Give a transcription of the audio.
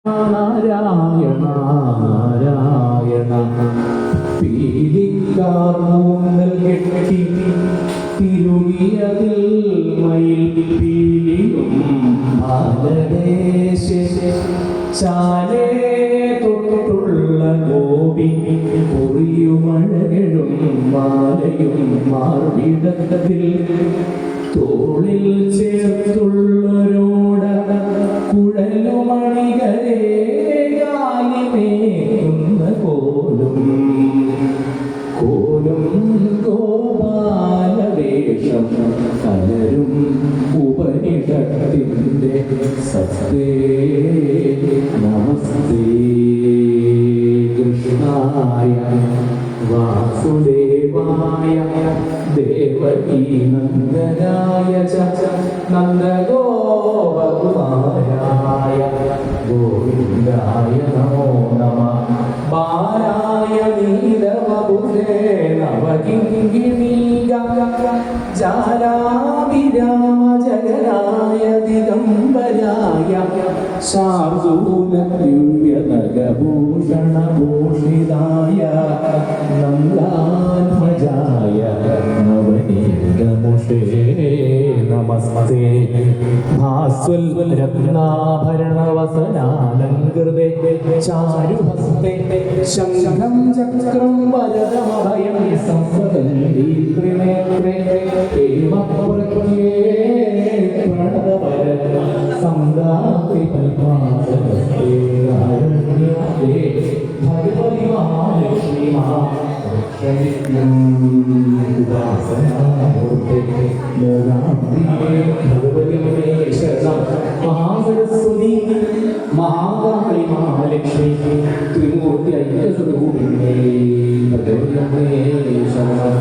നാരായണ നാരായണ പീലിക്കാർമൂന്നൽ കെട്ടി തിരുളിയതിൽ മയിൽ പീലിയും ചാലേ തൊട്ടുള്ള ഗോപി പൊറിയുമഴകളും മാലയും മാർവിടത്തിൽ തോളിൽ ചേർത്തുള്ളൊരോട കുഴലുമണികളെ കാലിമേക്കുന്ന കോലും ഗോപാലവേഷം കലരും ഉപനിഷത്തിൻ്റെ സസ്തേ നമസ്തേ കൃഷ്ണായ വാസുദേവായ ദേവകീ നന്ദനായ നന്ദഗോപകുമാരായ ഗോവിന്ദായ നമോ നമഃ ബാലായ നീലവപുരേ നവകിങ്കിണീക ജാലാഭിരാമ ജഗനായ ദിഗംബരായ ശാർദൂലഭൂഷണഭൂഷിതായ നന്ദാത്മജായ നവനീതമുഷേ നമസ്തേ ഭാസ്വൽ രത്നാഭരണവസനാലങ്കൃതേ ചാരുഹസ്തേ ശംഖം ചക്രം വരദമഭയം സംവദന്തീത്രിനേത്രേ ഹേമപ്രഖ്യേ പ്രണതപര സംഗാതി കൽപാസനസ്തേ ആരണ്യേ ഭഗവതി മഹാലക്ഷ്മി മഹാലക്ഷ്മിത്യം ഉപാസനാമൂർത്തേ മോദാംബികേ ഭഗവതി ശരണം മഹാസരസ്വതി മഹാകാളി മഹാലക്ഷ്മി ത്രിമൂർത്തി ഐക്യസ്വരൂപിണേ ഭഗവതി ശരണം